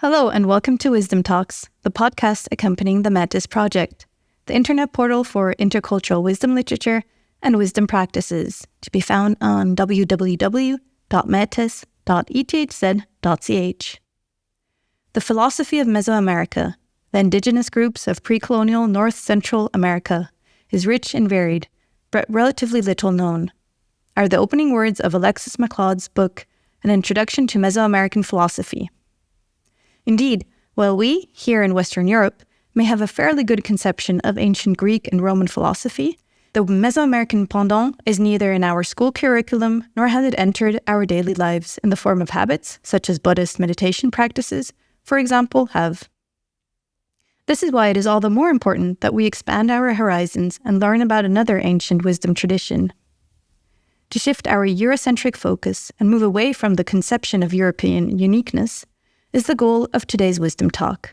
Hello and welcome to Wisdom Talks, the podcast accompanying the Metis Project, the internet portal for intercultural wisdom literature and wisdom practices, to be found on www.metis.ethz.ch. The philosophy of Mesoamerica, the indigenous groups of precolonial North Central America, is rich and varied, but relatively little known, are the opening words of Alexus McLeod's book, An Introduction to Mesoamerican Philosophy. Indeed, while we, here in Western Europe, may have a fairly good conception of ancient Greek and Roman philosophy, the Mesoamerican pendant is neither in our school curriculum nor has it entered our daily lives in the form of habits, such as Buddhist meditation practices, for example, have. This is why it is all the more important that we expand our horizons and learn about another ancient wisdom tradition. To shift our Eurocentric focus and move away from the conception of European uniqueness is the goal of today's Wisdom Talk.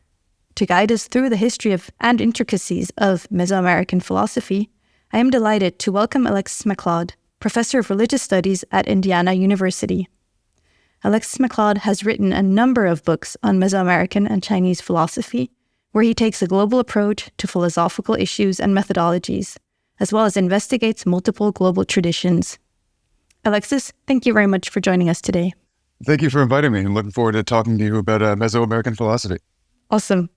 To guide us through the history of and intricacies of Mesoamerican philosophy, I am delighted to welcome Alexus McLeod, Professor of Religious Studies at Indiana University. Alexus McLeod has written a number of books on Mesoamerican and Chinese philosophy, where he takes a global approach to philosophical issues and methodologies, as well as investigates multiple global traditions. Alexus, thank you very much for joining us today. Thank you for inviting me. I'm looking forward to talking to you about Mesoamerican philosophy. Awesome.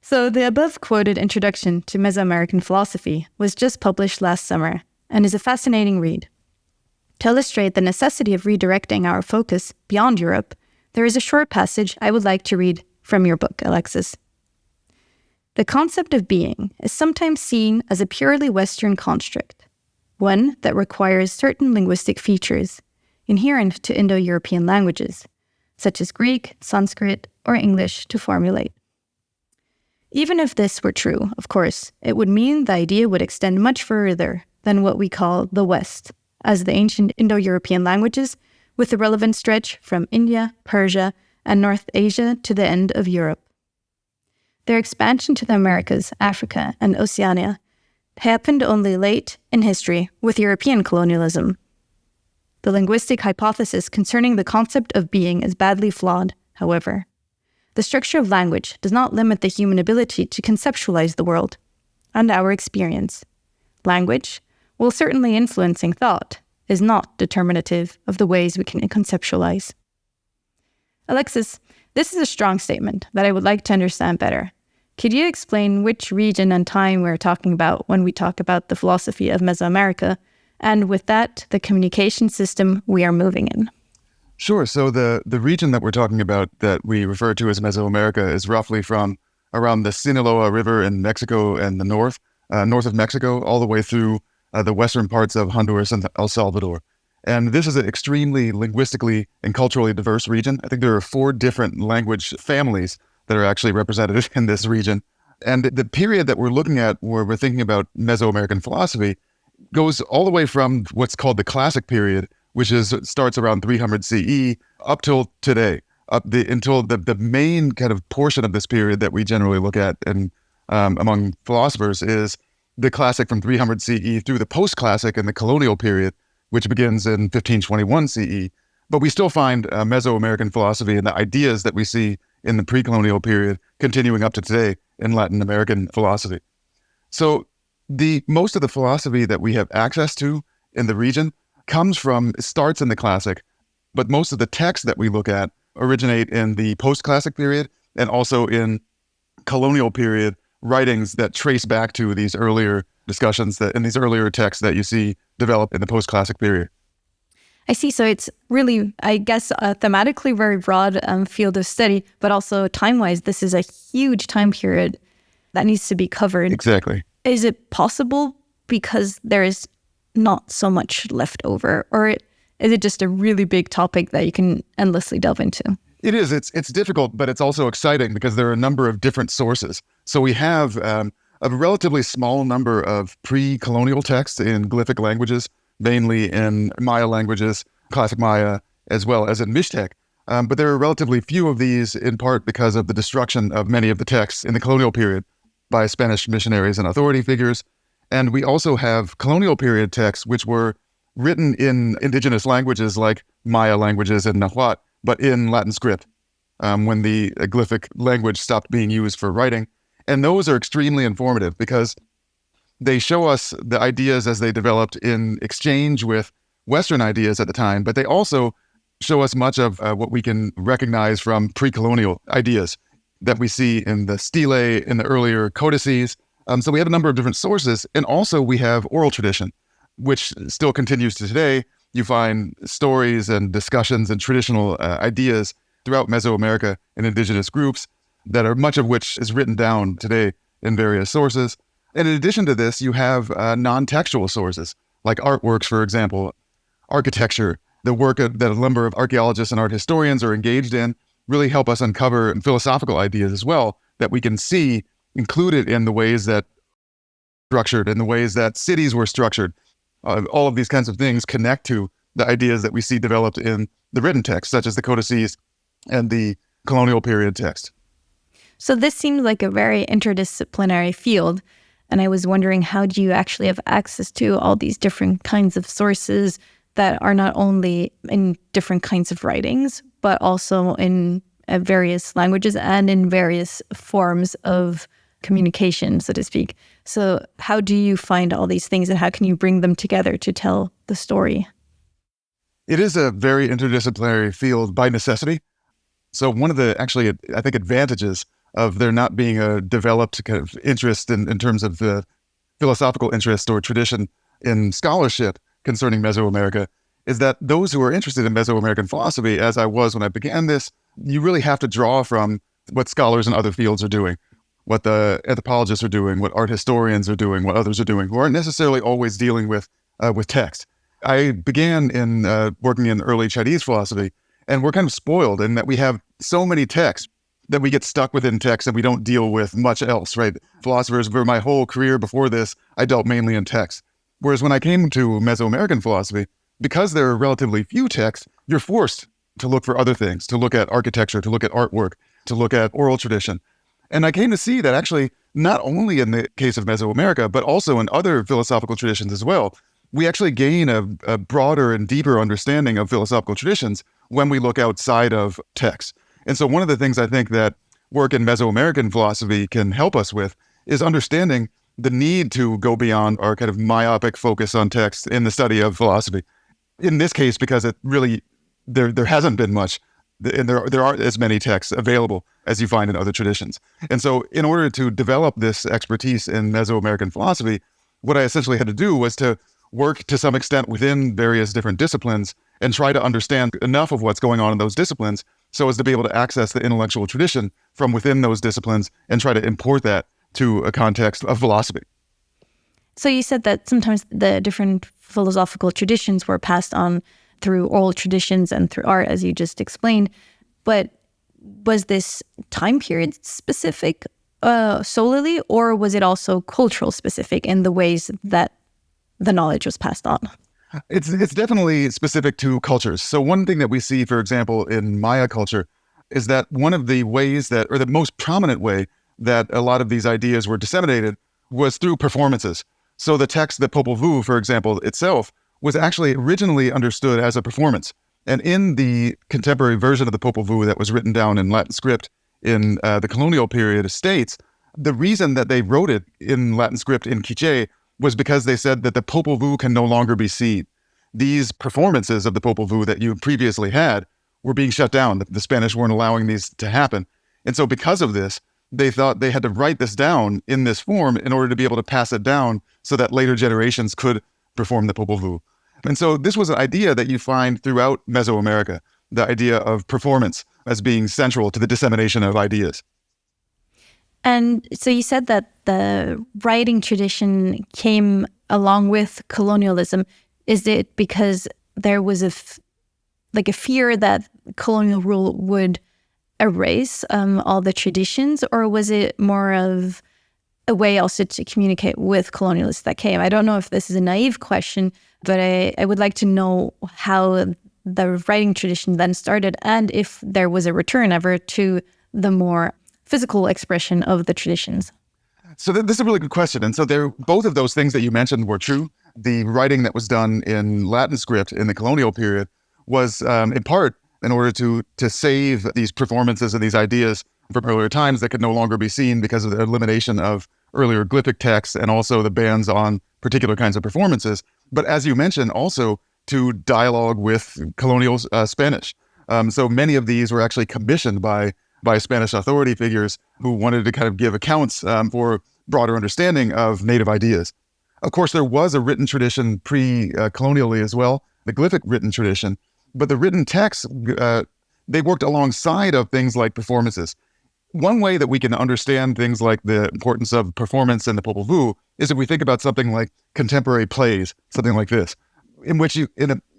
So the above quoted Introduction to Mesoamerican Philosophy was just published last summer and is a fascinating read. To illustrate the necessity of redirecting our focus beyond Europe, there is a short passage I would like to read from your book, Alexus. The concept of being is sometimes seen as a purely Western construct, one that requires certain linguistic features inherent to Indo-European languages, such as Greek, Sanskrit, or English, to formulate. Even if this were true, of course, it would mean the idea would extend much further than what we call the West, as the ancient Indo-European languages, with the relevant stretch from India, Persia, and North Asia to the end of Europe. Their expansion to the Americas, Africa, and Oceania happened only late in history with European colonialism. The linguistic hypothesis concerning the concept of being is badly flawed, however. The structure of language does not limit the human ability to conceptualize the world and our experience. Language, while certainly influencing thought, is not determinative of the ways we can conceptualize. Alexus, this is a strong statement that I would like to understand better. Could you explain which region and time we're talking about when we talk about the philosophy of Mesoamerica, and with that, the communication system we are moving in? Sure. So the region that we're talking about that we refer to as Mesoamerica is roughly from around the Sinaloa River in Mexico and the north of Mexico, all the way through the western parts of Honduras and El Salvador. And this is an extremely linguistically and culturally diverse region. I think there are 4 different language families that are actually represented in this region. And the period that we're looking at where we're thinking about Mesoamerican philosophy goes all the way from what's called the classic period, which starts around 300 CE up till today, until the main kind of portion of this period that we generally look at and among philosophers is the classic from 300 CE through the post-classic and the colonial period, which begins in 1521 CE. But we still find Mesoamerican philosophy and the ideas that we see in the pre-colonial period continuing up to today in Latin American philosophy. So most of the philosophy that we have access to in the region starts in the classic, but most of the texts that we look at originate in the post-classic period and also in colonial period writings that trace back to these earlier discussions in these earlier texts that you see develop in the post-classic period. I see. So it's really, I guess, a thematically very broad field of study, but also time-wise, this is a huge time period that needs to be covered. Exactly. Is it possible because there is not so much left over, or is it just a really big topic that you can endlessly delve into? It is. It's difficult, but it's also exciting because there are a number of different sources. So we have a relatively small number of pre-colonial texts in glyphic languages, mainly in Maya languages, classic Maya, as well as in Mixtec. But there are relatively few of these, in part because of the destruction of many of the texts in the colonial period by Spanish missionaries and authority figures. And we also have colonial period texts, which were written in indigenous languages like Maya languages and Nahuatl, but in Latin script. when the glyphic language stopped being used for writing. And those are extremely informative because they show us the ideas as they developed in exchange with Western ideas at the time, but they also show us much of what we can recognize from precolonial ideas that we see in the stele, in the earlier codices. So we have a number of different sources, and also we have oral tradition, which still continues to today. You find stories and discussions and traditional ideas throughout Mesoamerica and indigenous groups that are much of which is written down today in various sources. And in addition to this, you have non-textual sources, like artworks, for example, architecture, the work that a number of archaeologists and art historians are engaged in really help us uncover philosophical ideas as well that we can see included in the ways that structured, in the ways that cities were structured. All of these kinds of things connect to the ideas that we see developed in the written text, such as the codices and the colonial period text. So this seems like a very interdisciplinary field. And I was wondering, how do you actually have access to all these different kinds of sources that are not only in different kinds of writings, but also in various languages and in various forms of communication, so to speak. So how do you find all these things and how can you bring them together to tell the story? It is a very interdisciplinary field by necessity. So one of the, actually, I think, advantages of there not being a developed kind of interest in terms of the philosophical interest or tradition in scholarship concerning Mesoamerica is that those who are interested in Mesoamerican philosophy, as I was when I began this, you really have to draw from what scholars in other fields are doing, what the anthropologists are doing, what art historians are doing, what others are doing, who aren't necessarily always dealing with text. I began in working in early Chinese philosophy, and we're kind of spoiled in that we have so many texts that we get stuck within text and we don't deal with much else, right? Philosophers, for my whole career before this, I dealt mainly in text. Whereas when I came to Mesoamerican philosophy, because there are relatively few texts, you're forced to look for other things, to look at architecture, to look at artwork, to look at oral tradition. And I came to see that actually, not only in the case of Mesoamerica, but also in other philosophical traditions as well, we actually gain a broader and deeper understanding of philosophical traditions when we look outside of text. And so one of the things I think that work in Mesoamerican philosophy can help us with is understanding the need to go beyond our kind of myopic focus on text in the study of philosophy. In this case, because it really, there hasn't been much, and there aren't as many texts available as you find in other traditions. And so in order to develop this expertise in Mesoamerican philosophy, what I essentially had to do was to work to some extent within various different disciplines and try to understand enough of what's going on in those disciplines so as to be able to access the intellectual tradition from within those disciplines and try to import that to a context of philosophy. So you said that sometimes the different philosophical traditions were passed on through oral traditions and through art, as you just explained. But was this time period specific solely, or was it also cultural specific in the ways that the knowledge was passed on? It's definitely specific to cultures. So one thing that we see, for example, in Maya culture is that one of the ways that, or the most prominent way that a lot of these ideas were disseminated was through performances. So the text, the Popol Vuh, for example, itself was actually originally understood as a performance. And in the contemporary version of the Popol Vuh that was written down in Latin script in the colonial period states, the reason that they wrote it in Latin script in Quiché was because they said that the Popol Vuh can no longer be seen. These performances of the Popol Vuh that you previously had were being shut down. The Spanish weren't allowing these to happen. And so because of this, they thought they had to write this down in this form in order to be able to pass it down so that later generations could perform the Popol Vuh. And so this was an idea that you find throughout Mesoamerica, the idea of performance as being central to the dissemination of ideas. And so you said that the writing tradition came along with colonialism. Is it because there was a fear that colonial rule would erase all the traditions, or was it more of a way also to communicate with colonialists that came? I don't know if this is a naive question, but I would like to know how the writing tradition then started and if there was a return ever to the more physical expression of the traditions. So this is a really good question. And so both of those things that you mentioned were true. The writing that was done in Latin script in the colonial period was in part in order to save these performances and these ideas from earlier times that could no longer be seen because of the elimination of earlier glyphic texts and also the bans on particular kinds of performances. But as you mentioned, also to dialogue with colonial Spanish. So many of these were actually commissioned by Spanish authority figures who wanted to kind of give accounts for broader understanding of native ideas. Of course, there was a written tradition pre-colonially as well, the glyphic written tradition, but the written texts, they worked alongside of things like performances. One way that we can understand things like the importance of performance in the Popol Vuh is if we think about something like contemporary plays, something like this, in which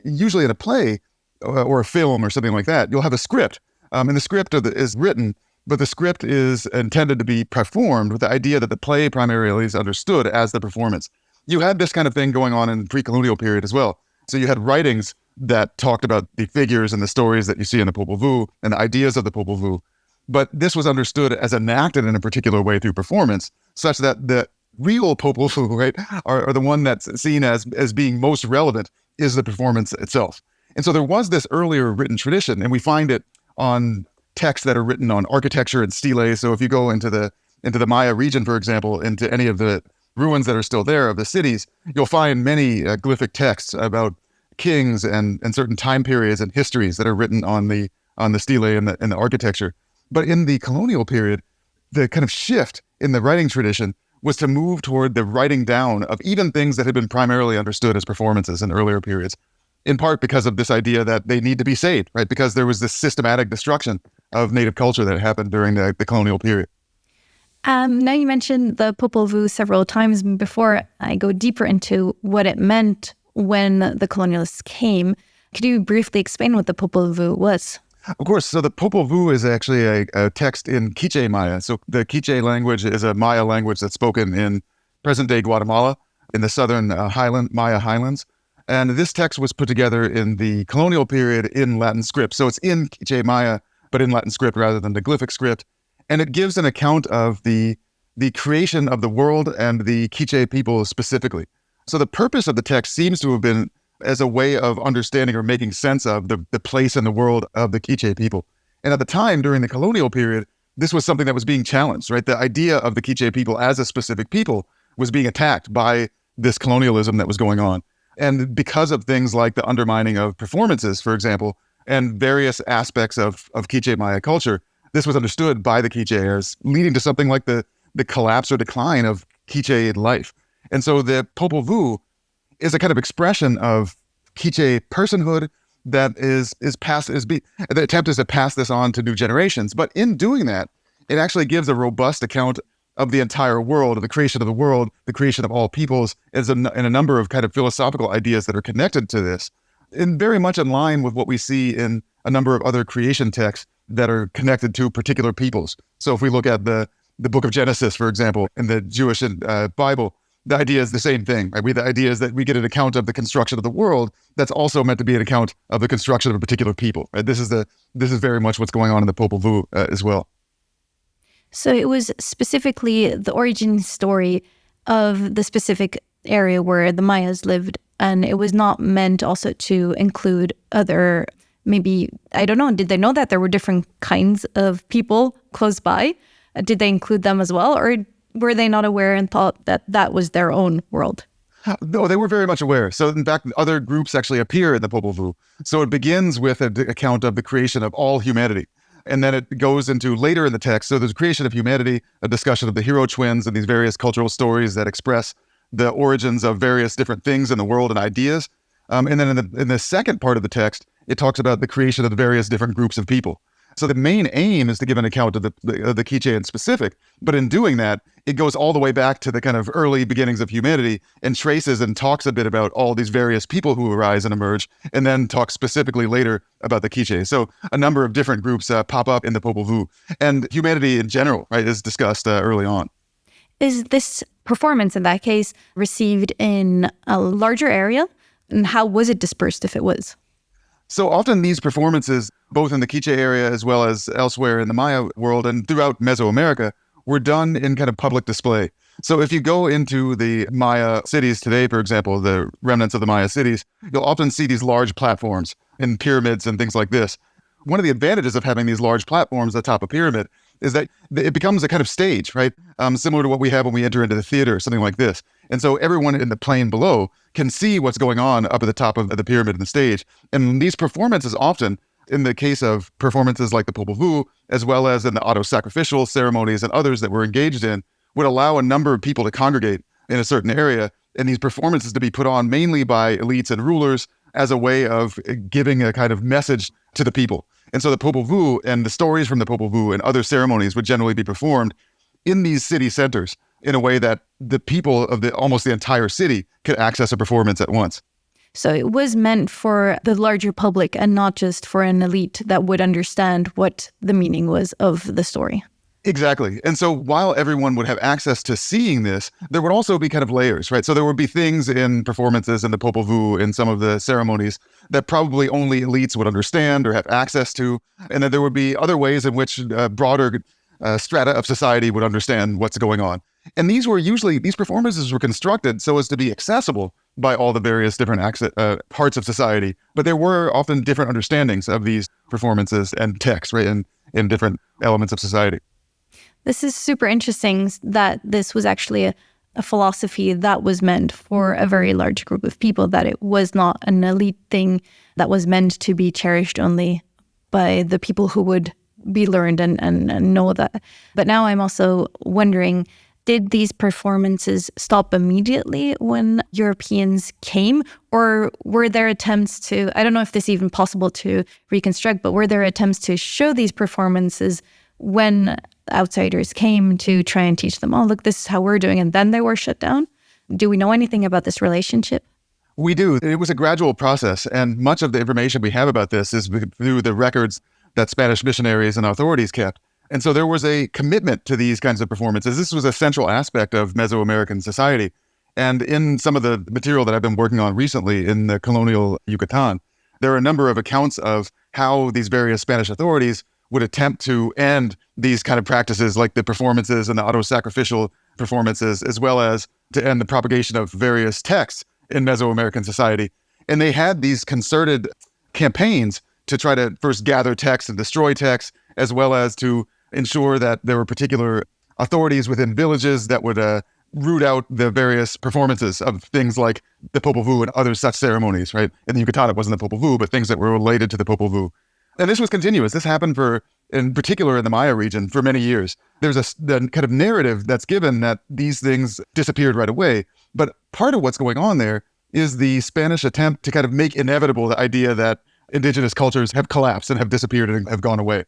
usually in a play or a film or something like that, you'll have a script. And the script is written, but the script is intended to be performed with the idea that the play primarily is understood as the performance. You had this kind of thing going on in the pre-colonial period as well. So you had writings that talked about the figures and the stories that you see in the Popol Vuh and the ideas of the Popol Vuh. But this was understood as enacted in a particular way through performance, such that the real Popol Vuh, right, are the one that's seen as being most relevant is the performance itself. And so there was this earlier written tradition, and we find it on texts that are written on architecture and stelae. So if you go into the Maya region, for example, into any of the ruins that are still there of the cities, you'll find many glyphic texts about kings and certain time periods and histories that are written on the stelae and the architecture. But in the colonial period, the kind of shift in the writing tradition was to move toward the writing down of even things that had been primarily understood as performances in earlier periods, in part because of this idea that they need to be saved, right? Because there was this systematic destruction of native culture that happened during the colonial period. Now you mentioned the Popol Vuh several times. Before I go deeper into what it meant when the colonialists came, could you briefly explain what the Popol Vuh was? Of course. So the Popol Vuh is actually a text in Quiche Maya. So the Quiche language is a Maya language that's spoken in present-day Guatemala in the southern Maya highlands. And this text was put together in the colonial period in Latin script. So it's in Quiche Maya, but in Latin script rather than the glyphic script. And it gives an account of the creation of the world and the Quiche people specifically. So the purpose of the text seems to have been as a way of understanding or making sense of the place in the world of the Quiche people. And at the time, during the colonial period, this was something that was being challenged, right? The idea of the Quiche people as a specific people was being attacked by this colonialism that was going on. And because of things like the undermining of performances, for example, and various aspects of Quiche Maya culture, this was understood by the Quiche as leading to something like the collapse or decline of Quiche life. And so the Popol Vuh is a kind of expression of Quiche personhood that the attempt is to pass this on to new generations. But in doing that, it actually gives a robust account of the entire world, of the creation of the world, the creation of all peoples, and a number of kind of philosophical ideas that are connected to this, and very much in line with what we see in a number of other creation texts that are connected to particular peoples. So if we look at the book of Genesis, for example, in the Jewish Bible, the idea is the same thing, right? The idea is that we get an account of the construction of the world that's also meant to be an account of the construction of a particular people, right? This is very much what's going on in the Popol Vuh as well. So it was specifically the origin story of the specific area where the Mayas lived, and it was not meant also to include other, maybe, I don't know, did they know that there were different kinds of people close by? Did they include them as well, or were they not aware and thought that that was their own world? No, they were very much aware. So in fact, other groups actually appear in the Popol Vuh. So it begins with an account of the creation of all humanity. And then it goes into later in the text. So there's creation of humanity, a discussion of the hero twins and these various cultural stories that express the origins of various different things in the world and ideas. And then in the second part of the text, it talks about the creation of the various different groups of people. So the main aim is to give an account of the Quiche in specific, but in doing that, it goes all the way back to the kind of early beginnings of humanity and traces and talks a bit about all these various people who arise and emerge, and then talks specifically later about the Quiche. So a number of different groups pop up in the Popol Vuh, and humanity in general, right, is discussed early on. Is this performance, in that case, received in a larger area? And how was it dispersed if it was? So often these performances, both in the Quiche area as well as elsewhere in the Maya world and throughout Mesoamerica, were done in kind of public display. So if you go into the Maya cities today, for example, the remnants of the Maya cities, you'll often see these large platforms and pyramids and things like this. one of the advantages of having these large platforms at the top of a pyramid is that it becomes a kind of stage, right? Similar to what we have when we enter into the theater, something like this. And so everyone in the plane below can see what's going on up at the top of the pyramid and the stage. And these performances often, in the case of performances like the Popol Vuh, as well as in the auto-sacrificial ceremonies and others that we're engaged in, would allow a number of people to congregate in a certain area, and these performances to be put on mainly by elites and rulers as a way of giving a kind of message to the people. And so the Popol Vuh and the stories from the Popol Vuh and other ceremonies would generally be performed in these city centers in a way that the people of almost the entire city could access a performance at once. So it was meant for the larger public and not just for an elite that would understand what the meaning was of the story. Exactly. And so while everyone would have access to seeing this, there would also be kind of layers, right? So there would be things in performances in the Popol Vuh, in some of the ceremonies, that probably only elites would understand or have access to. And then there would be other ways in which broader strata of society would understand what's going on. And these performances were constructed so as to be accessible by all the various different parts of society. But there were often different understandings of these performances and texts, right, in different elements of society. This is super interesting that this was actually a philosophy that was meant for a very large group of people, that it was not an elite thing that was meant to be cherished only by the people who would be learned and know that. But now I'm also wondering, did these performances stop immediately when Europeans came? Or were there attempts to, I don't know if this is even possible to reconstruct, but were there attempts to show these performances when outsiders came to try and teach them, oh, look, this is how we're doing, and then they were shut down? Do we know anything about this relationship? We do. It was a gradual process, and much of the information we have about this is through the records that Spanish missionaries and authorities kept. And so there was a commitment to these kinds of performances. This was a central aspect of Mesoamerican society. And in some of the material that I've been working on recently in the colonial Yucatan, there are a number of accounts of how these various Spanish authorities would attempt to end these kind of practices, like the performances and the auto-sacrificial performances, as well as to end the propagation of various texts in Mesoamerican society. And they had these concerted campaigns to try to first gather texts and destroy texts, as well as to ensure that there were particular authorities within villages that would root out the various performances of things like the Popol Vuh and other such ceremonies, right? In the Yucatan, it wasn't the Popol Vuh, but things that were related to the Popol Vuh. And this was continuous. This happened in particular in the Maya region for many years. There's the kind of narrative that's given that these things disappeared right away. But part of what's going on there is the Spanish attempt to kind of make inevitable the idea that indigenous cultures have collapsed and have disappeared and have gone away.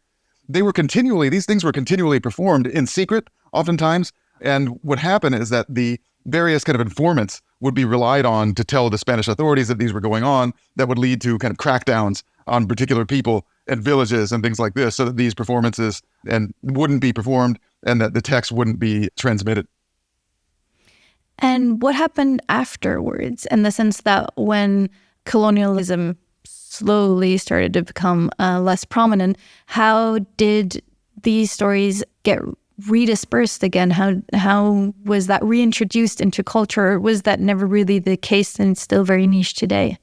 These things were continually performed in secret, oftentimes. And what happened is that the various kind of informants would be relied on to tell the Spanish authorities that these were going on, that would lead to kind of crackdowns on particular people and villages and things like this, so that these performances wouldn't be performed and that the text wouldn't be transmitted. And what happened afterwards, in the sense that when colonialism slowly started to become less prominent, how did these stories get redispersed again? How was that reintroduced into culture? Or was that never really the case and it's still very niche today?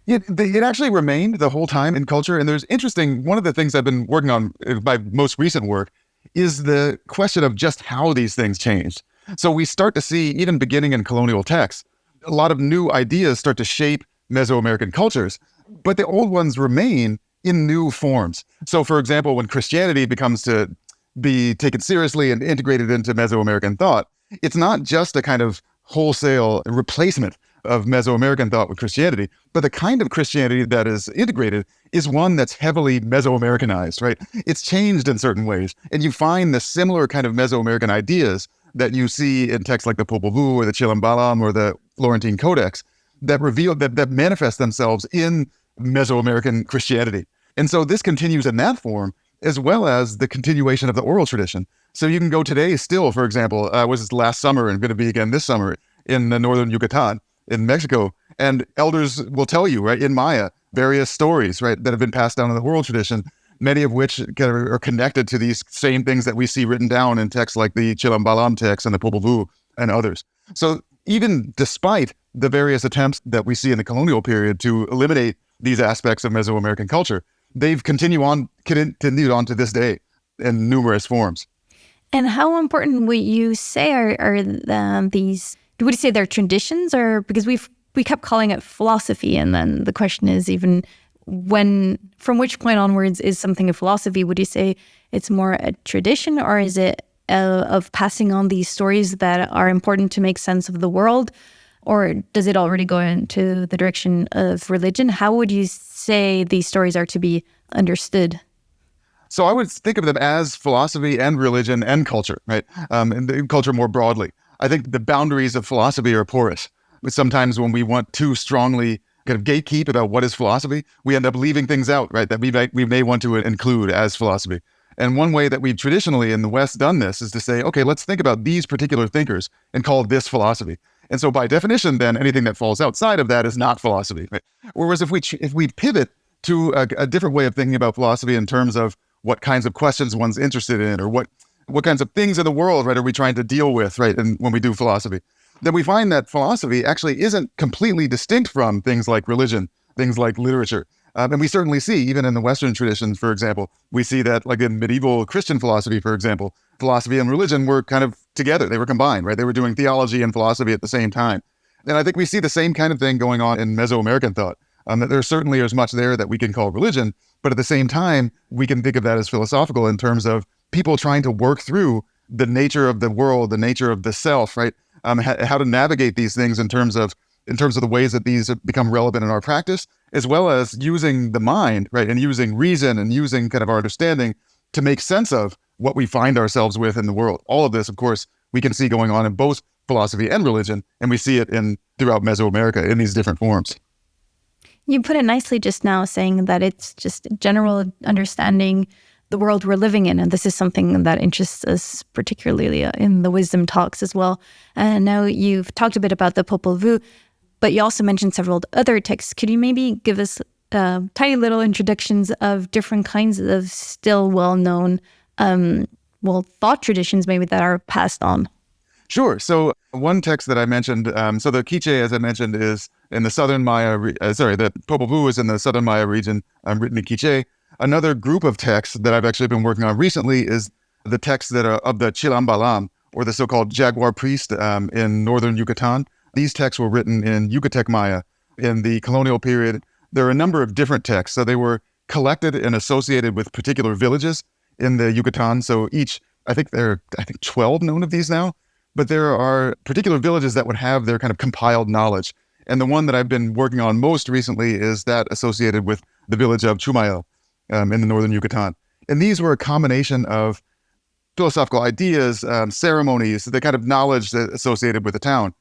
It actually remained the whole time in culture. And there's one of the things I've been working on, my most recent work, is the question of just how these things changed. So we start to see, even beginning in colonial texts, a lot of new ideas start to shape Mesoamerican cultures, but the old ones remain in new forms. So for example, when Christianity becomes to be taken seriously and integrated into Mesoamerican thought, it's not just a kind of wholesale replacement of Mesoamerican thought with Christianity, but the kind of Christianity that is integrated is one that's heavily Mesoamericanized, right? It's changed in certain ways. And you find the similar kind of Mesoamerican ideas that you see in texts like the Popol Vuh or the Chilambalam or the Florentine Codex that manifest themselves in Mesoamerican Christianity. And so this continues in that form, as well as the continuation of the oral tradition. So you can go today still, for example, I was last summer and going to be again this summer in the northern Yucatan in Mexico. And elders will tell you, right, in Maya, various stories, right, that have been passed down in the oral tradition, many of which are connected to these same things that we see written down in texts like the Chilambalam text and the Popol Vuh and others. So even despite the various attempts that we see in the colonial period to eliminate these aspects of Mesoamerican culture, they've continued on to this day in numerous forms. And how important would you say are these? Would you say they're traditions, or because we kept calling it philosophy, and then the question is even from which point onwards is something a philosophy? Would you say it's more a tradition, or is it of passing on these stories that are important to make sense of the world, or does it already go into the direction of religion? How would you say these stories are to be understood? So I would think of them as philosophy and religion and culture, right? And the culture more broadly. I think the boundaries of philosophy are porous. But sometimes when we want too strongly kind of gatekeep about what is philosophy, we end up leaving things out, right, that we may want to include as philosophy. And one way that we've traditionally in the West done this is to say, okay, let's think about these particular thinkers and call this philosophy. And so by definition, then anything that falls outside of that is not philosophy, right? Whereas if we pivot to a different way of thinking about philosophy in terms of what kinds of questions one's interested in, or what kinds of things in the world, right, are we trying to deal with, right, and when we do philosophy, then we find that philosophy actually isn't completely distinct from things like religion, things like literature. And we certainly see, even in the Western traditions, for example, we see that like in medieval Christian philosophy, for example, philosophy and religion were kind of together. They were combined, right? They were doing theology and philosophy at the same time. And I think we see the same kind of thing going on in Mesoamerican thought. That there certainly is much there that we can call religion, but at the same time, we can think of that as philosophical in terms of people trying to work through the nature of the world, the nature of the self, right? How to navigate these things in terms of the ways that these become relevant in our practice, as well as using the mind, right, and using reason and using kind of our understanding to make sense of what we find ourselves with in the world. All of this, of course, we can see going on in both philosophy and religion, and we see it throughout Mesoamerica in these different forms. You put it nicely just now, saying that it's just general understanding the world we're living in. And this is something that interests us particularly in the wisdom talks as well. And now you've talked a bit about the Popol Vuh, but you also mentioned several other texts. Could you maybe give us tiny little introductions of different kinds of still well-known, thought traditions maybe that are passed on? Sure. So one text that I mentioned, so the Quiche, as I mentioned, is in the southern Maya, the Popol Vuh is in the southern Maya region, written in Quiche. Another group of texts that I've actually been working on recently is the texts that are of the Chilambalam, or the so-called jaguar priest in northern Yucatan. These texts were written in Yucatec Maya in the colonial period. There are a number of different texts. So they were collected and associated with particular villages in the Yucatan. So I think there are 12 known of these now. But there are particular villages that would have their kind of compiled knowledge. And the one that I've been working on most recently is that associated with the village of Chumayel in the northern Yucatan. And these were a combination of philosophical ideas, ceremonies, the kind of knowledge that associated with the town.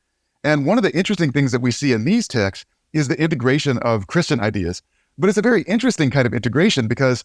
And one of the interesting things that we see in these texts is the integration of Christian ideas. But it's a very interesting kind of integration because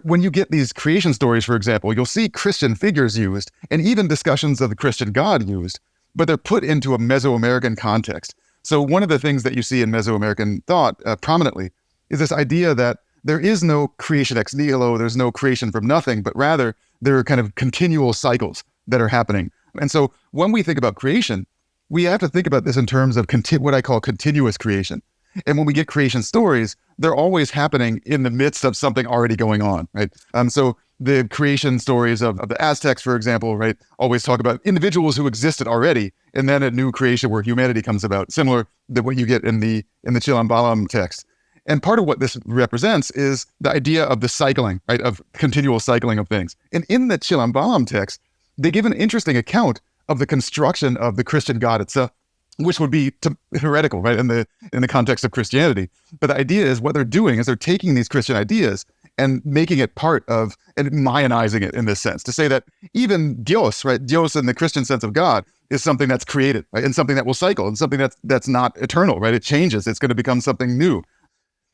when you get these creation stories, for example, you'll see Christian figures used and even discussions of the Christian God used, but they're put into a Mesoamerican context. So one of the things that you see in Mesoamerican thought prominently is this idea that there is no creation ex nihilo, there's no creation from nothing, but rather there are kind of continual cycles that are happening. And so when we think about creation, we have to think about this in terms of what I call continuous creation. And when we get creation stories, they're always happening in the midst of something already going on, right? So the creation stories of the Aztecs, for example, right, always talk about individuals who existed already, and then a new creation where humanity comes about, similar to what you get in the Chilambalam text. And part of what this represents is the idea of the cycling, right, of continual cycling of things. And in the Chilambalam text, they give an interesting account of the construction of the Christian God itself, which would be heretical, right, in the context of Christianity. But the idea is what they're doing is they're taking these Christian ideas and making it part of, and Mayanizing it in this sense, to say that even Dios, right, Dios in the Christian sense of God, is something that's created, right, and something that will cycle, and something that's not eternal, right? It changes. It's going to become something new.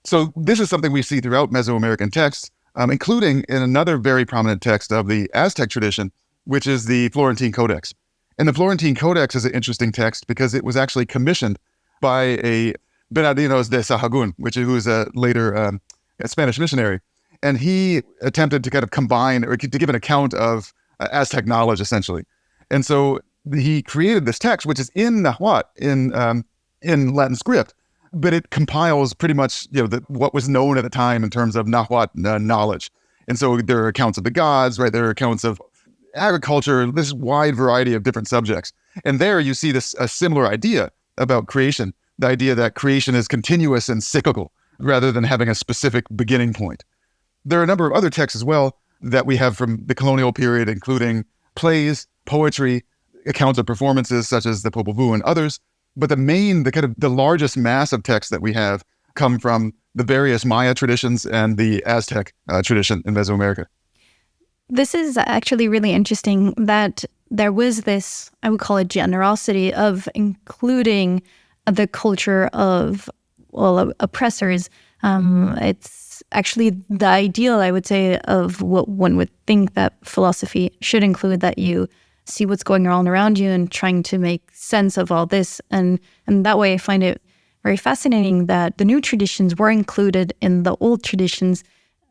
So this is something we see throughout Mesoamerican texts, including in another very prominent text of the Aztec tradition, which is the Florentine Codex. And the Florentine Codex is an interesting text because it was actually commissioned by a Bernardinos de Sahagún, who is a later a Spanish missionary. And he attempted to kind of combine or to give an account of Aztec knowledge, essentially. And so he created this text, which is in Nahuatl, in Latin script, but it compiles pretty much what was known at the time in terms of Nahuatl knowledge. And so there are accounts of the gods, right? There are accounts of agriculture, this wide variety of different subjects. And there you see a similar idea about creation, the idea that creation is continuous and cyclical rather than having a specific beginning point. There are a number of other texts as well that we have from the colonial period, including plays, poetry, accounts of performances such as the Popol Vuh and others. But the largest mass of texts that we have come from the various Maya traditions and the Aztec tradition in Mesoamerica. This is actually really interesting that there was this, I would call it generosity of including the culture of, oppressors. It's actually the ideal, I would say, of what one would think that philosophy should include, that you see what's going on around you and trying to make sense of all this. And that way I find it very fascinating that the new traditions were included in the old traditions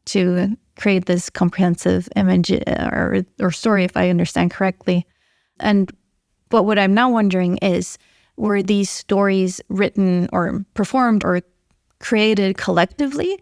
to create this comprehensive image or story, if I understand correctly. But what I'm now wondering is, were these stories written or performed or created collectively?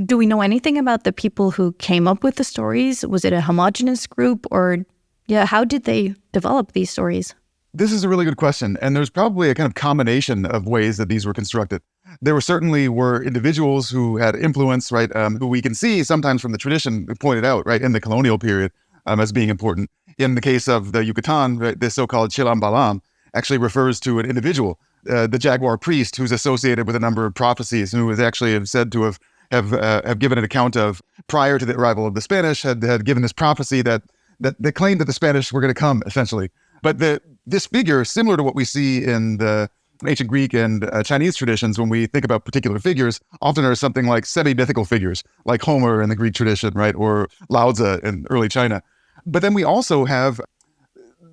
Do we know anything about the people who came up with the stories? Was it a homogenous group, or how did they develop these stories? This is a really good question. And there's probably a kind of combination of ways that these were constructed. There certainly were individuals who had influence, right, who we can see sometimes from the tradition pointed out, right, in the colonial period as being important. In the case of the Yucatan, right, the so-called Chilam Balam actually refers to an individual, the jaguar priest, who's associated with a number of prophecies, and who is actually said to have given an account of, prior to the arrival of the Spanish, had given this prophecy that claimed that the Spanish were going to come, essentially. But this figure, similar to what we see in the ancient Greek and Chinese traditions, when we think about particular figures, often are something like semi-mythical figures, like Homer in the Greek tradition, right, or Lao Tzu in early China. But then we also have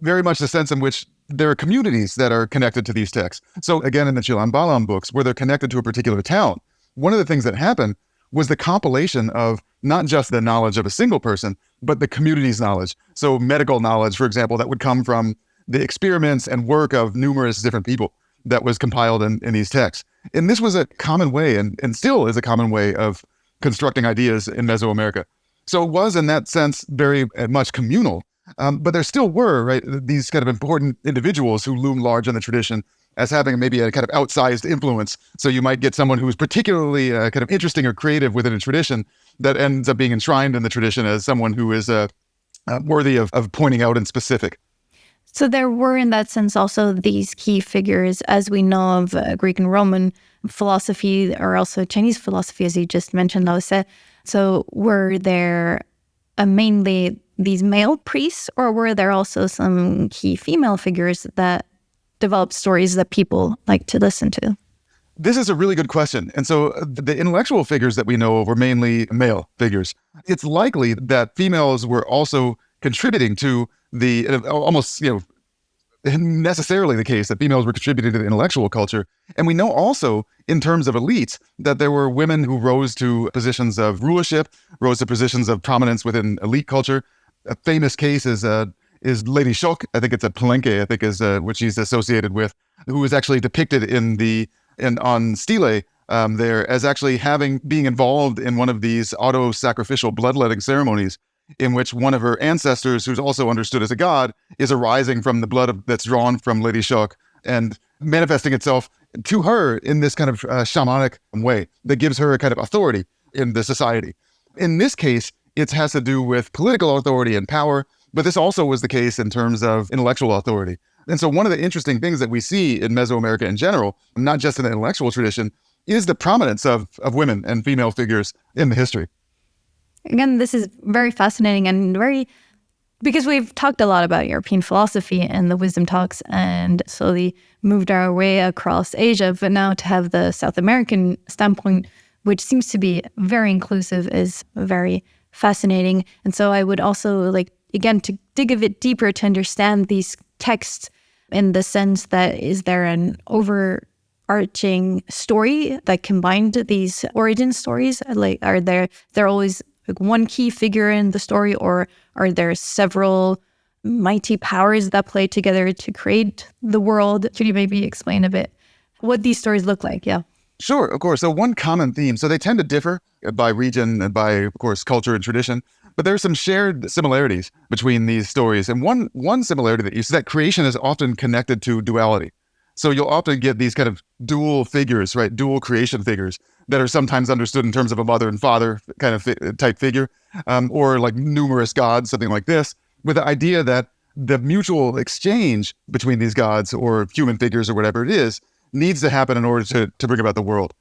very much the sense in which there are communities that are connected to these texts. So again, in the Chilam Balam books, where they're connected to a particular town, one of the things that happened was the compilation of not just the knowledge of a single person, but the community's knowledge. So medical knowledge, for example, that would come from the experiments and work of numerous different people that was compiled in these texts. And this was a common way, and still is a common way, of constructing ideas in Mesoamerica. So it was, in that sense, very much communal. But there still were, right, these kind of important individuals who loom large in the tradition as having maybe a kind of outsized influence. So you might get someone who's particularly kind of interesting or creative within a tradition that ends up being enshrined in the tradition as someone who is worthy of pointing out in specific. So there were, in that sense, also these key figures, as we know of Greek and Roman philosophy, or also Chinese philosophy, as you just mentioned, Lao Tzu. So were there mainly these male priests, or were there also some key female figures that developed stories that people like to listen to? This is a really good question. And so the intellectual figures that we know were mainly male figures. It's likely that females were also contributing to the almost, necessarily the case that females were contributing to the intellectual culture. And we know also, in terms of elites, that there were women who rose to positions of rulership, rose to positions of prominence within elite culture. A famous case is Lady Shok. I think it's a Palenque, I think is what she's associated with, who is actually depicted on stele there as actually being involved in one of these auto-sacrificial bloodletting ceremonies, in which one of her ancestors, who's also understood as a god, is arising from the blood that's drawn from Lady Shok and manifesting itself to her in this kind of shamanic way that gives her a kind of authority in the society. In this case, it has to do with political authority and power, but this also was the case in terms of intellectual authority. And so one of the interesting things that we see in Mesoamerica in general, not just in the intellectual tradition, is the prominence of women and female figures in the history. Again, this is very fascinating and because we've talked a lot about European philosophy and the wisdom talks and slowly moved our way across Asia, but now to have the South American standpoint, which seems to be very inclusive, is very fascinating. And so I would also like, again, to dig a bit deeper to understand these texts in the sense that, is there an overarching story that combined these origin stories? Like, are there always like one key figure in the story, or are there several mighty powers that play together to create the world? Could you maybe explain a bit what these stories look like? Yeah. Sure, of course. So one common theme, so they tend to differ by region and by, of course, culture and tradition, but there are some shared similarities between these stories. And one similarity that you see, that creation is often connected to duality. So you'll often get these kind of dual figures, right? Dual creation figures that are sometimes understood in terms of a mother and father kind of type figure, or like numerous gods, something like this, with the idea that the mutual exchange between these gods or human figures or whatever it is needs to happen in order to bring about the world.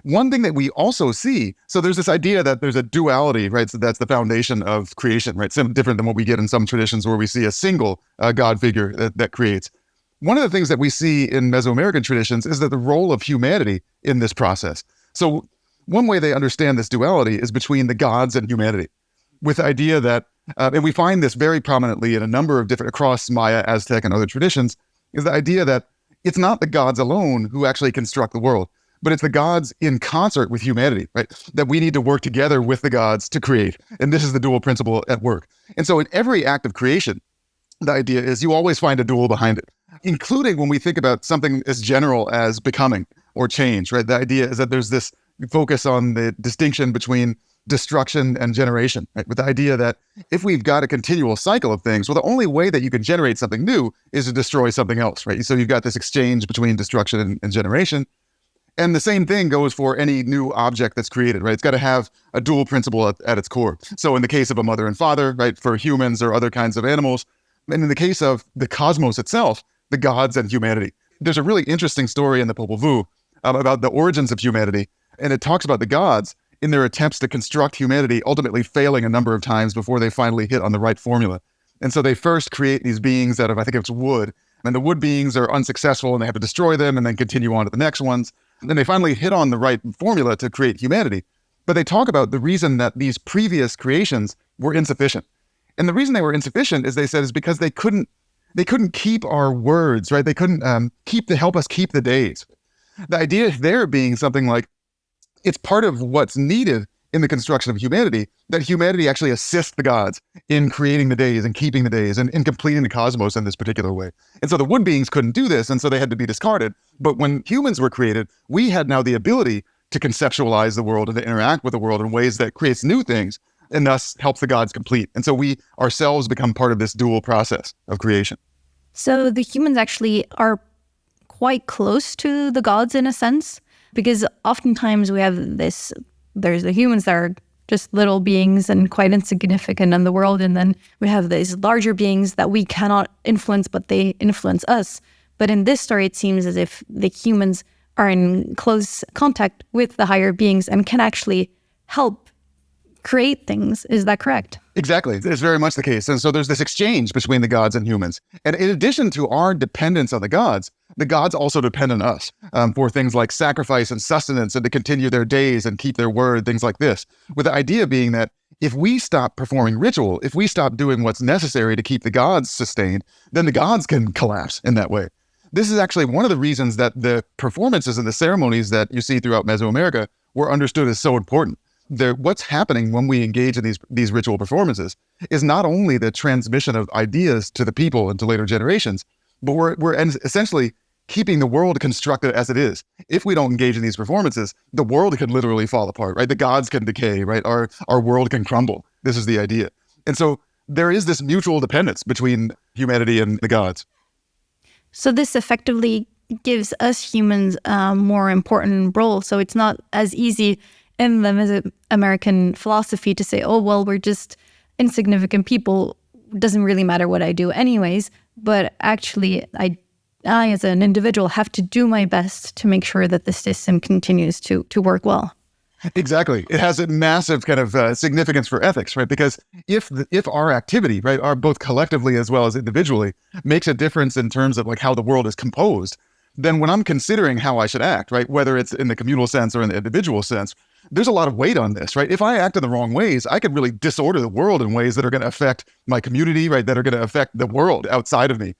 One thing that we also see, so there's this idea that there's a duality, right? So that's the foundation of creation, right? Some different than what we get in some traditions where we see a single god figure that creates. One of the things that we see in Mesoamerican traditions is that the role of humanity in this process. So one way they understand this duality is between the gods and humanity, with the idea that, and we find this very prominently in a number of different, across Maya, Aztec, and other traditions, is the idea that it's not the gods alone who actually construct the world, but it's the gods in concert with humanity, right? That we need to work together with the gods to create. And this is the dual principle at work. And so in every act of creation, the idea is you always find a dual behind it, including when we think about something as general as becoming or change, right? The idea is that there's this focus on the distinction between destruction and generation, right? With the idea that if we've got a continual cycle of things, well, the only way that you can generate something new is to destroy something else, right? So you've got this exchange between destruction and generation. And the same thing goes for any new object that's created, right? It's got to have a dual principle at its core. So in the case of a mother and father, right, for humans or other kinds of animals, and in the case of the cosmos itself, the gods and humanity. There's a really interesting story in the Popol Vuh about the origins of humanity, and it talks about the gods in their attempts to construct humanity, ultimately failing a number of times before they finally hit on the right formula. And so they first create these beings out of, I think it's wood, and the wood beings are unsuccessful and they have to destroy them and then continue on to the next ones. And then they finally hit on the right formula to create humanity. But they talk about the reason that these previous creations were insufficient. And the reason they were insufficient, as they said, is because they couldn't keep our words, right? They couldn't help us keep the days. The idea there being something like, it's part of what's needed in the construction of humanity, that humanity actually assists the gods in creating the days and keeping the days and in completing the cosmos in this particular way. And so the wood beings couldn't do this, and so they had to be discarded. But when humans were created, we had now the ability to conceptualize the world and to interact with the world in ways that creates new things and thus helps the gods complete. And so we ourselves become part of this dual process of creation. So the humans actually are quite close to the gods in a sense, because oftentimes we have this, there's the humans that are just little beings and quite insignificant in the world, and then we have these larger beings that we cannot influence, but they influence us. But in this story, it seems as if the humans are in close contact with the higher beings and can actually help create things. Is that correct? Exactly. It's very much the case. And so there's this exchange between the gods and humans. And in addition to our dependence on the gods also depend on us for things like sacrifice and sustenance and to continue their days and keep their word, things like this. With the idea being that if we stop performing ritual, if we stop doing what's necessary to keep the gods sustained, then the gods can collapse in that way. This is actually one of the reasons that the performances and the ceremonies that you see throughout Mesoamerica were understood as so important. What's happening when we engage in these ritual performances is not only the transmission of ideas to the people and to later generations, but we're essentially keeping the world constructed as it is. If we don't engage in these performances, the world can literally fall apart, right? The gods can decay, right? Our world can crumble. This is the idea. And so there is this mutual dependence between humanity and the gods. So this effectively gives us humans a more important role. So it's not as easy in the Mesoamerican philosophy to say, oh, well, we're just insignificant people. It doesn't really matter what I do anyways. But actually, I as an individual have to do my best to make sure that the system continues to work well. Exactly. It has a massive kind of significance for ethics, right? Because if our activity, right, our both collectively as well as individually, makes a difference in terms of like how the world is composed, then when I'm considering how I should act, right, whether it's in the communal sense or in the individual sense, there's a lot of weight on this, right? If I act in the wrong ways, I could really disorder the world in ways that are going to affect my community, right, that are going to affect the world outside of me.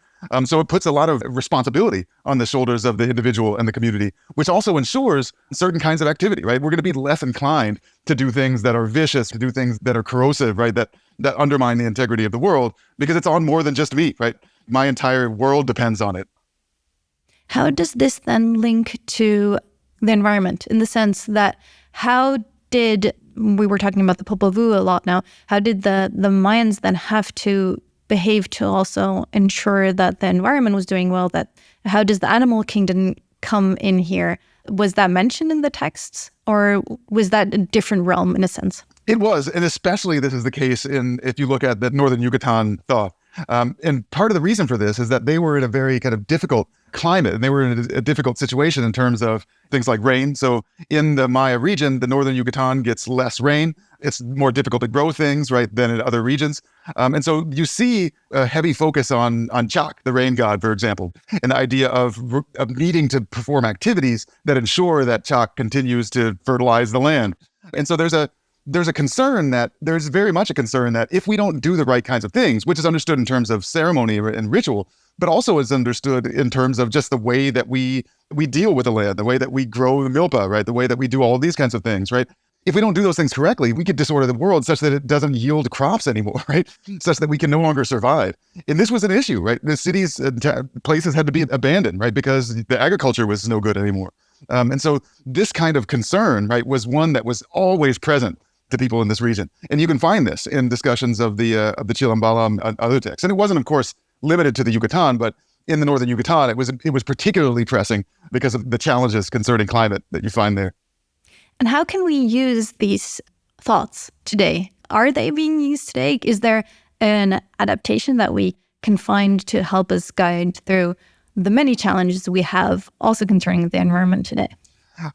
So it puts a lot of responsibility on the shoulders of the individual and the community, which also ensures certain kinds of activity, right? We're going to be less inclined to do things that are vicious, to do things that are corrosive, right? That undermine the integrity of the world, because it's on more than just me, right? My entire world depends on it. How does this then link to the environment, in the sense that we were talking about the Popol Vuh a lot now, how did the Mayans then have to behave to also ensure that the environment was doing well? How does the animal kingdom come in here? Was that mentioned in the texts, or was that a different realm in a sense? It was, and especially this is the case if you look at the northern Yucatan thought. And part of the reason for this is that they were in a very kind of difficult climate, and they were in a difficult situation in terms of things like rain. So in the Maya region, the northern Yucatan gets less rain. It's more difficult to grow things, right, than in other regions. And so you see a heavy focus on Chak, the rain god, for example, and the idea of needing to perform activities that ensure that Chak continues to fertilize the land. And so there's very much a concern that if we don't do the right kinds of things, which is understood in terms of ceremony and ritual, but also is understood in terms of just the way that we deal with the land, the way that we grow the milpa, right, the way that we do all these kinds of things, right? If we don't do those things correctly, we could disorder the world such that it doesn't yield crops anymore, right? Such that we can no longer survive. And this was an issue, right? The cities, places had to be abandoned, right? Because the agriculture was no good anymore. And so this kind of concern, right, was one that was always present to people in this region. And you can find this in discussions of the Chilambalam and other texts. And it wasn't, of course, limited to the Yucatan, but in the northern Yucatan, it was particularly pressing because of the challenges concerning climate that you find there. And how can we use these thoughts today? Are they being used today? Is there an adaptation that we can find to help us guide through the many challenges we have also concerning the environment today?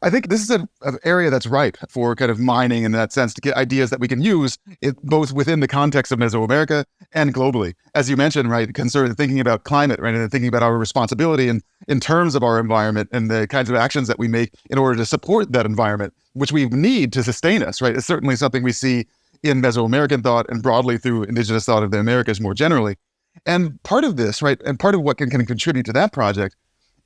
I think this is an area that's ripe for kind of mining in that sense to get ideas that we can use both within the context of Mesoamerica and globally. As you mentioned, right, thinking about climate, right, and thinking about our responsibility in terms of our environment and the kinds of actions that we make in order to support that environment, which we need to sustain us, right? It's certainly something we see in Mesoamerican thought and broadly through indigenous thought of the Americas more generally. And part of this, right, and part of what can contribute to that project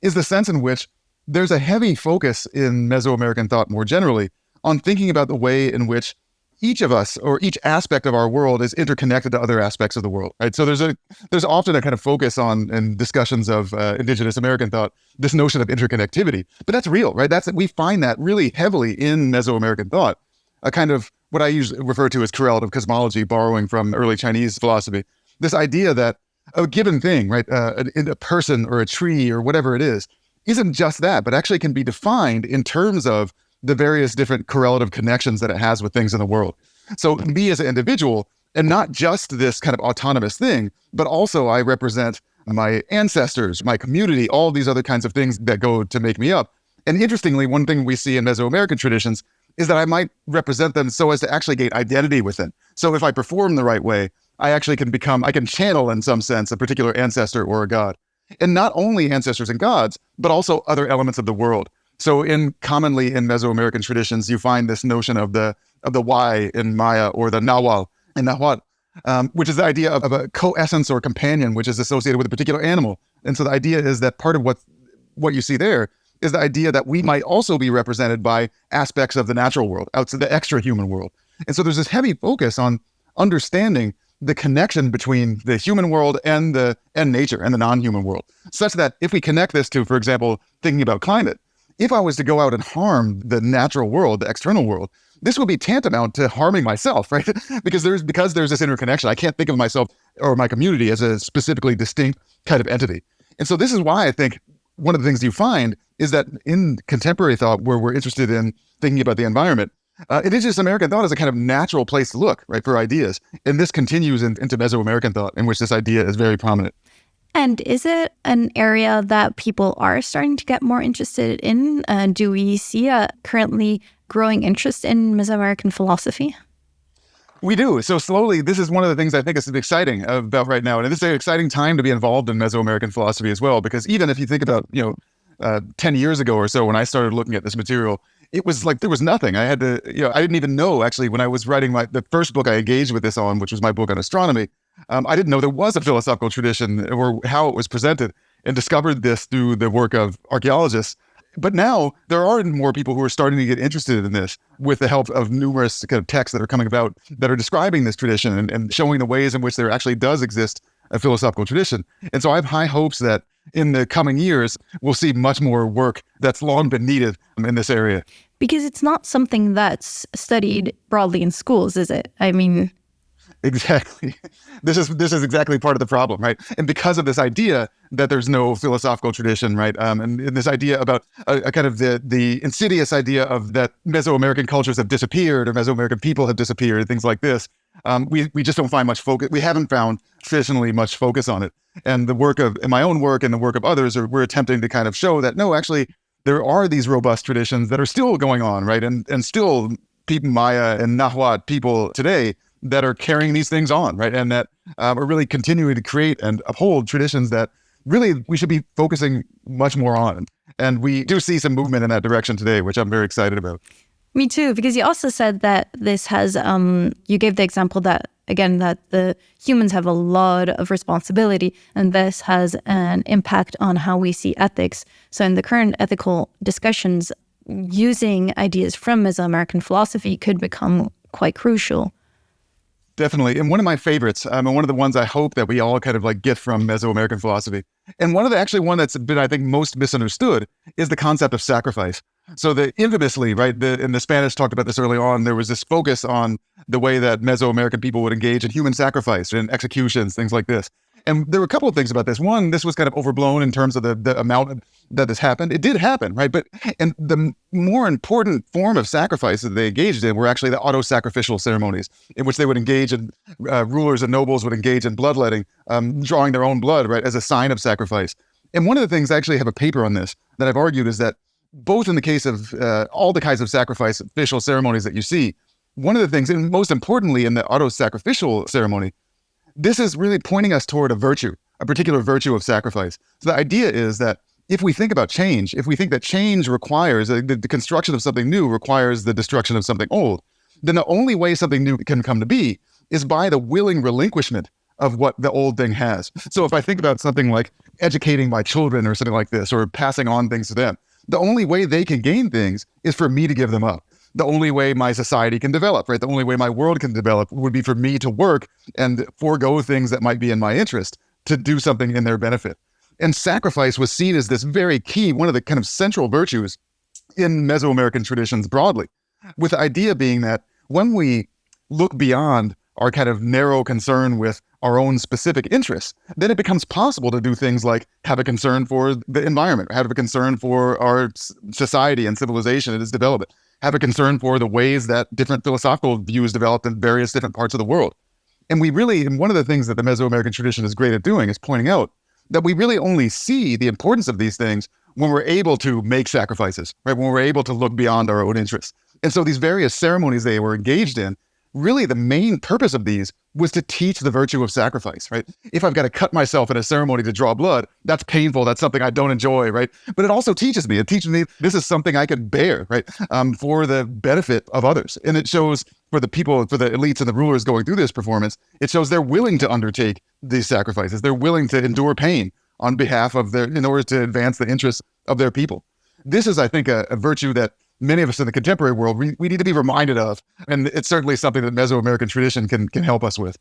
is the sense in which there's a heavy focus in Mesoamerican thought more generally on thinking about the way in which each of us or each aspect of our world is interconnected to other aspects of the world, right? So there's often a kind of focus on in discussions of indigenous American thought, this notion of interconnectivity, but that's real, right? We find that really heavily in Mesoamerican thought, a kind of what I usually refer to as correlative cosmology, borrowing from early Chinese philosophy. This idea that a given thing, right, a person or a tree or whatever it is, isn't just that, but actually can be defined in terms of the various different correlative connections that it has with things in the world. So me as an individual, and not just this kind of autonomous thing, but also I represent my ancestors, my community, all these other kinds of things that go to make me up. And interestingly, one thing we see in Mesoamerican traditions is that I might represent them so as to actually gain identity within. So if I perform the right way, I can channel in some sense a particular ancestor or a god. And not only ancestors and gods, but also other elements of the world. So commonly in Mesoamerican traditions, you find this notion of the Y in Maya or the Nahual in Nahuatl, which is the idea of a co-essence or companion, which is associated with a particular animal. And so the idea is that part of what you see there is the idea that we might also be represented by aspects of the natural world, outside the extra-human world. And so there's this heavy focus on understanding the connection between the human world and nature and the non-human world, such that if we connect this to, for example, thinking about climate, if I was to go out and harm the natural world, the external world, this would be tantamount to harming myself, right? because there's this interconnection. I can't think of myself or my community as a specifically distinct kind of entity. And so this is why I think one of the things you find is that in contemporary thought, where we're interested in thinking about the environment, indigenous American thought is a kind of natural place to look, right, for ideas. And this continues into Mesoamerican thought, in which this idea is very prominent. And is it an area that people are starting to get more interested in? Do we see a currently growing interest in Mesoamerican philosophy? We do. So slowly, this is one of the things I think is exciting about right now. And this is an exciting time to be involved in Mesoamerican philosophy as well, because even if you think about, 10 years ago or so, when I started looking at this material, it was like there was nothing. I had to, I didn't even know, actually, when I was writing the first book I engaged with this on, which was my book on astronomy, I didn't know there was a philosophical tradition or how it was presented, and discovered this through the work of archaeologists. But now there are more people who are starting to get interested in this with the help of numerous kind of texts that are coming about that are describing this tradition and showing the ways in which there actually does exist philosophical tradition. And so I have high hopes that in the coming years, we'll see much more work that's long been needed in this area. Because it's not something that's studied broadly in schools, is it? I mean... Exactly. This is exactly part of the problem, right? And because of this idea that there's no philosophical tradition, right? And this idea about a kind of the insidious idea of that Mesoamerican cultures have disappeared or Mesoamerican people have disappeared, things like this, we just don't find much focus. We haven't found traditionally much focus on it. And the work of, in my own work and the work of others, we're attempting to kind of show that, no, actually, there are these robust traditions that are still going on, right? And still people, Maya and Nahuatl people today, that are carrying these things on, right? And that are really continuing to create and uphold traditions that really we should be focusing much more on. And we do see some movement in that direction today, which I'm very excited about. Me too, because you also said that this has, you gave the example that, again, that the humans have a lot of responsibility, and this has an impact on how we see ethics. So in the current ethical discussions, using ideas from Mesoamerican philosophy could become quite crucial. Definitely. And one of my favorites, and one of the ones I hope that we all kind of like get from Mesoamerican philosophy, and one that's been, I think, most misunderstood is the concept of sacrifice. So infamously, right, and the Spanish talked about this early on, there was this focus on the way that Mesoamerican people would engage in human sacrifice and executions, things like this. And there were a couple of things about this. One, this was kind of overblown in terms of the amount that this happened. It did happen, right? And the more important form of sacrifice that they engaged in were actually the auto-sacrificial ceremonies, in which they would engage in, rulers and nobles would engage in bloodletting, drawing their own blood, right, as a sign of sacrifice. And one of the things, I actually have a paper on this that I've argued, is that both in the case of all the kinds of sacrificial ceremonies that you see, one of the things, and most importantly in the auto-sacrificial ceremony, this is really pointing us toward a particular virtue of sacrifice. So the idea is that if we think about change, if we think that change requires, the construction of something new requires the destruction of something old, then the only way something new can come to be is by the willing relinquishment of what the old thing has. So if I think about something like educating my children or something like this, or passing on things to them, the only way they can gain things is for me to give them up. The only way my society can develop, right? The only way my world can develop would be for me to work and forego things that might be in my interest to do something in their benefit. And sacrifice was seen as this very key, one of the kind of central virtues in Mesoamerican traditions broadly, with the idea being that when we look beyond our kind of narrow concern with our own specific interests, then it becomes possible to do things like have a concern for the environment, have a concern for our society and civilization and its development, have a concern for the ways that different philosophical views developed in various different parts of the world. And one of the things that the Mesoamerican tradition is great at doing is pointing out that we really only see the importance of these things when we're able to make sacrifices, right? When we're able to look beyond our own interests. And so these various ceremonies they were engaged in, really the main purpose of these was to teach the virtue of sacrifice, right? If I've got to cut myself in a ceremony to draw blood, that's painful. That's something I don't enjoy, right? But it also teaches me this is something I can bear, right? For the benefit of others. And it shows for the people, for the elites and the rulers going through this performance, it shows they're willing to undertake these sacrifices. They're willing to endure pain on behalf of in order to advance the interests of their people. This is, I think, a virtue that many of us in the contemporary world, we need to be reminded of. And it's certainly something that Mesoamerican tradition can help us with.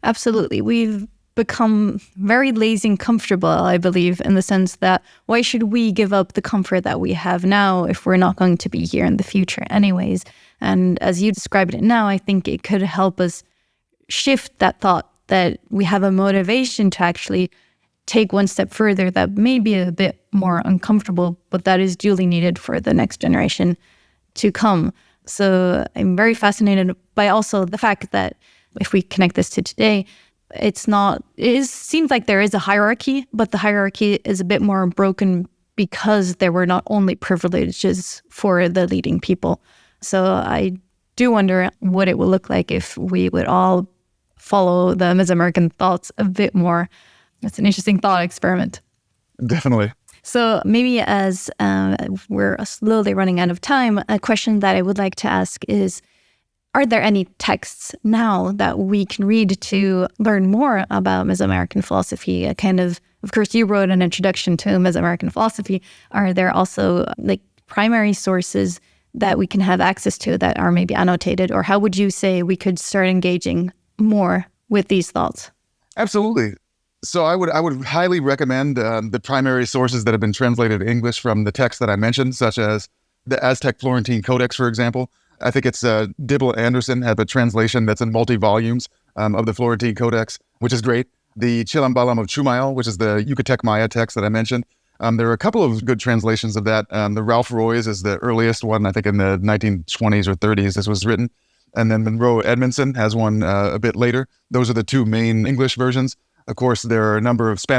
Absolutely. We've become very lazy and comfortable, I believe, in the sense that why should we give up the comfort that we have now if we're not going to be here in the future anyways? And as you described it now, I think it could help us shift that thought that we have a motivation to actually take one step further that may be a bit more uncomfortable, but that is duly needed for the next generation to come. So I'm very fascinated by also the fact that if we connect this to today, it seems like there is a hierarchy, but the hierarchy is a bit more broken because there were not only privileges for the leading people. So I do wonder what it will look like if we would all follow the Mesoamerican thoughts a bit more. It's an interesting thought experiment. Definitely. So maybe as we're slowly running out of time, a question that I would like to ask is, are there any texts now that we can read to learn more about Mesoamerican philosophy? A kind of course, you wrote an introduction to Mesoamerican philosophy. Are there also like primary sources that we can have access to that are maybe annotated? Or how would you say we could start engaging more with these thoughts? Absolutely. So I would highly recommend the primary sources that have been translated to English from the text that I mentioned, such as the Aztec Florentine Codex, for example. I think it's Dibble Anderson had a translation that's in multi-volumes of the Florentine Codex, which is great. The Chilambalam of Chumayel, which is the Yucatec Maya text that I mentioned. There are a couple of good translations of that. The Ralph Roy's is the earliest one, I think in the 1920s or 30s this was written. And then Monroe Edmondson has one a bit later. Those are the two main English versions. Of course, there are a number of Spanish